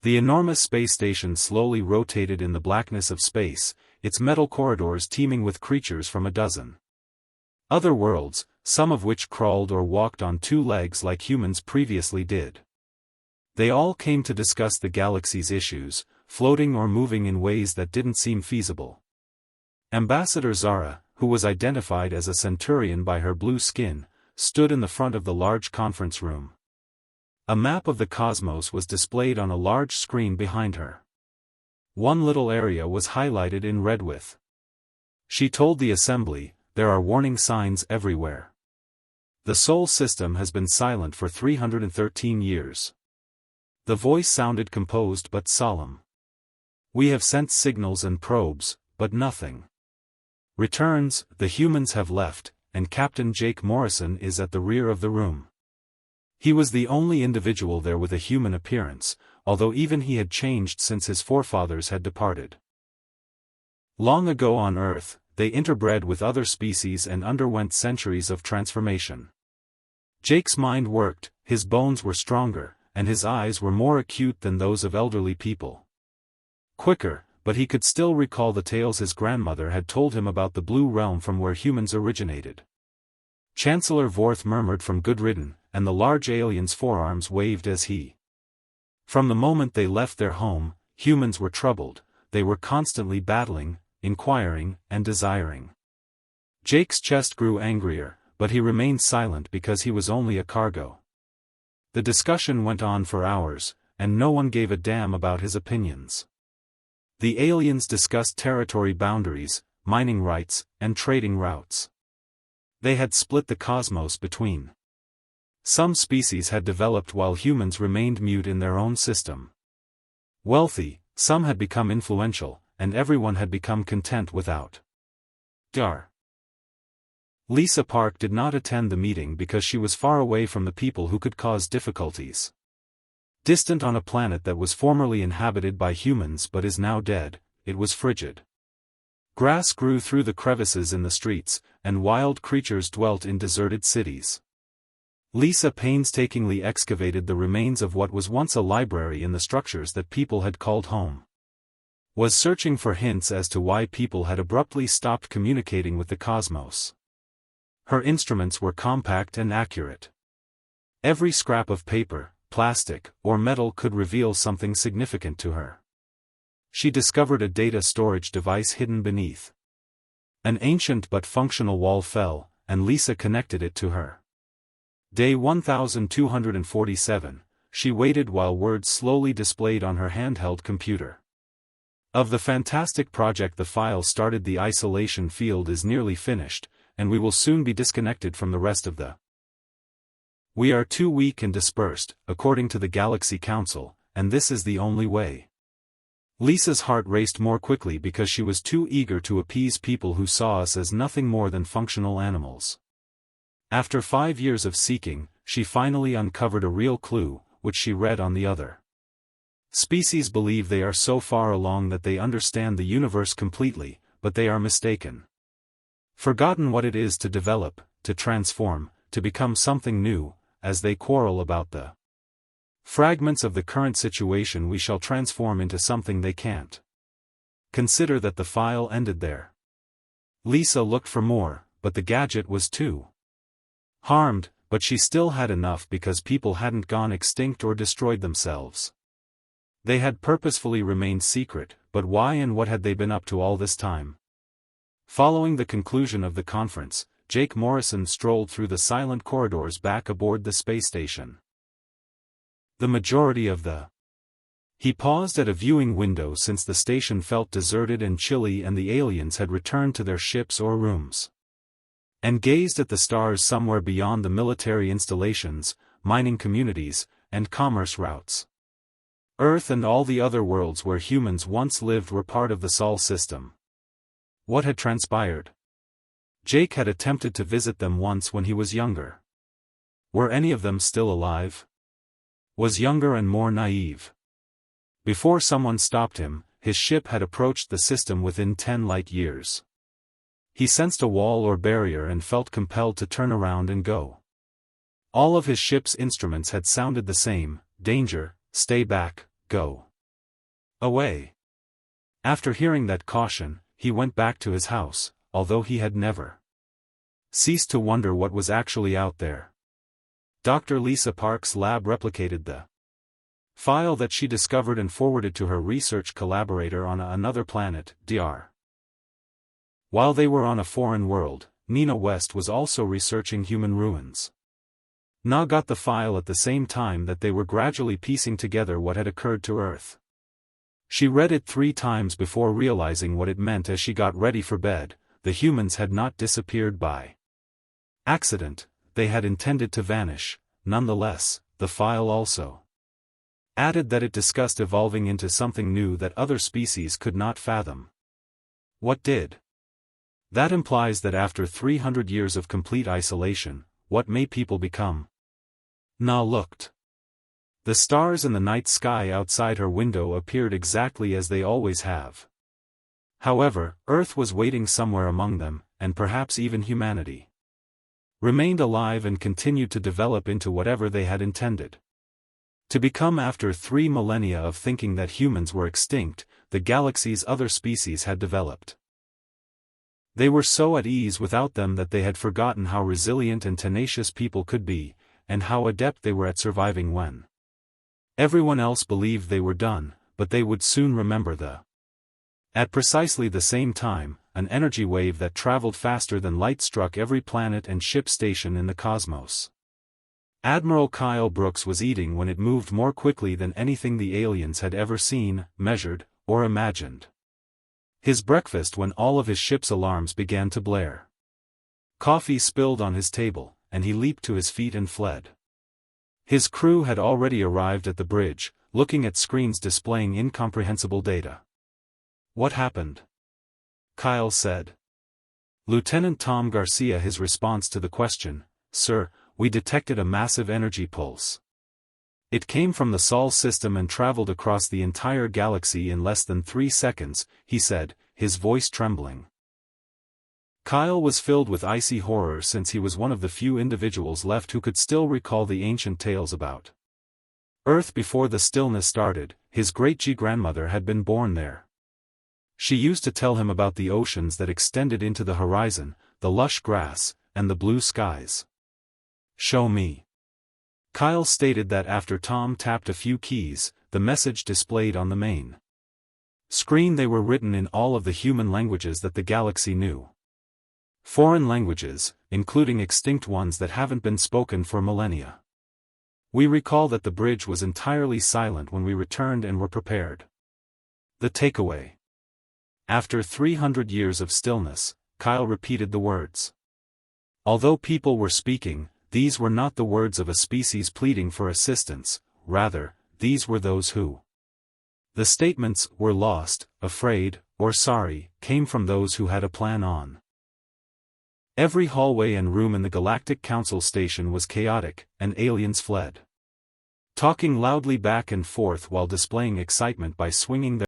The enormous space station slowly rotated in the blackness of space, its metal corridors teeming with creatures from a dozen other worlds, some of which crawled or walked on two legs like humans previously did. They all came to discuss the galaxy's issues, floating or moving in ways that didn't seem feasible. Ambassador Zara, who was identified as a Centurion by her blue skin, stood in the front of the large conference room. A map of the cosmos was displayed on a large screen behind her. One little area was highlighted in red with. She told the assembly, "There are warning signs everywhere. The Sol system has been silent for 313 years. The voice sounded composed but solemn. We have sent signals and probes, but nothing returns. The humans have left, and Captain Jake Morrison is at the rear of the room. He was the only individual there with a human appearance, although even he had changed since his forefathers had departed. Long ago on Earth, they interbred with other species and underwent centuries of transformation. Jake's mind worked, his bones were stronger, and his eyes were more acute than those of elderly people. Quicker, but he could still recall the tales his grandmother had told him about the Blue Realm from where humans originated. Chancellor Vorth murmured from Goodridden, and the large alien's forearms waved as he. From the moment they left their home, humans were troubled, they were constantly battling, inquiring, and desiring. Jake's chest grew angrier, but he remained silent because he was only a cargo. The discussion went on for hours, and no one gave a damn about his opinions. The aliens discussed territory boundaries, mining rights, and trading routes. They had split the cosmos between. Some species had developed while humans remained mute in their own system. Wealthy, some had become influential, and everyone had become content without. Dar. Lisa Park did not attend the meeting because she was far away from the people who could cause difficulties. Distant on a planet that was formerly inhabited by humans but is now dead, it was frigid. Grass grew through the crevices in the streets, and wild creatures dwelt in deserted cities. Lisa painstakingly excavated the remains of what was once a library in the structures that people had called home. Was searching for hints as to why people had abruptly stopped communicating with the cosmos. Her instruments were compact and accurate. Every scrap of paper, plastic, or metal could reveal something significant to her. She discovered a data storage device hidden beneath. An ancient but functional wall fell, and Lisa connected it to her. Day 1247, she waited while words slowly displayed on her handheld computer. Of the fantastic project, the file started. The isolation field is nearly finished, and we will soon be disconnected from the rest of the. We are too weak and dispersed, according to the Galaxy Council, and this is the only way. Lisa's heart raced more quickly because she was too eager to appease people who saw us as nothing more than functional animals. After 5 years of seeking, she finally uncovered a real clue, which she read on the other. Species believe they are so far along that they understand the universe completely, but they are mistaken. Forgotten what it is to develop, to transform, to become something new, as they quarrel about the fragments of the current situation. We shall transform into something they can't. Consider that the file ended there. Lisa looked for more, but the gadget was too harmed, but she still had enough because people hadn't gone extinct or destroyed themselves. They had purposefully remained secret, but why and what had they been up to all this time? Following the conclusion of the conference, Jake Morrison strolled through the silent corridors back aboard the space station. The majority of the. He paused at a viewing window since the station felt deserted and chilly and the aliens had returned to their ships or rooms. And gazed at the stars somewhere beyond the military installations, mining communities, and commerce routes. Earth and all the other worlds where humans once lived were part of the Sol system. What had transpired? Jake had attempted to visit them once when he was younger. Were any of them still alive? Was younger and more naive. Before someone stopped him, his ship had approached the system within 10 light years. He sensed a wall or barrier and felt compelled to turn around and go. All of his ship's instruments had sounded the same: danger, stay back, go. Away. After hearing that caution, he went back to his house, although he had never ceased to wonder what was actually out there. Dr. Lisa Park's lab replicated the file that she discovered and forwarded to her research collaborator on another planet, Dr. While they were on a foreign world, Nina West was also researching human ruins. Na got the file at the same time that they were gradually piecing together what had occurred to Earth. She read it 3 times before realizing what it meant as she got ready for bed. The humans had not disappeared by accident, they had intended to vanish. Nonetheless, the file also added that it discussed evolving into something new that other species could not fathom. What did? That implies that after 300 years of complete isolation, what may people become? Na looked. The stars in the night sky outside her window appeared exactly as they always have. However, Earth was waiting somewhere among them, and perhaps even humanity remained alive and continued to develop into whatever they had intended to become. After 3 millennia of thinking that humans were extinct, the galaxy's other species had developed. They were so at ease without them that they had forgotten how resilient and tenacious people could be, and how adept they were at surviving when everyone else believed they were done, but they would soon remember the. At precisely the same time, an energy wave that traveled faster than light struck every planet and ship station in the cosmos. Admiral Kyle Brooks was eating when it moved more quickly than anything the aliens had ever seen, measured, or imagined. His breakfast when all of his ship's alarms began to blare. Coffee spilled on his table, and he leaped to his feet and fled. His crew had already arrived at the bridge, looking at screens displaying incomprehensible data. What happened? Kyle said. Lieutenant Tom Garcia. His response to the question, "Sir, we detected a massive energy pulse. It came from the Sol system and traveled across the entire galaxy in less than 3 seconds, he said, his voice trembling. Kyle was filled with icy horror since he was one of the few individuals left who could still recall the ancient tales about Earth before the stillness started. His great-grandmother had been born there. She used to tell him about the oceans that extended into the horizon, the lush grass, and the blue skies. "Show me." Kyle stated that after Tom tapped a few keys, the message displayed on the main screen. They were written in all of the human languages that the galaxy knew. Foreign languages, including extinct ones that haven't been spoken for millennia. We recall that the bridge was entirely silent when we returned and were prepared. The takeaway. After 300 years of stillness, Kyle repeated the words. Although people were speaking, these were not the words of a species pleading for assistance, rather, these were those who. The statements were lost, afraid, or sorry, came from those who had a plan on. Every hallway and room in the Galactic Council station was chaotic, and aliens fled, talking loudly back and forth while displaying excitement by swinging their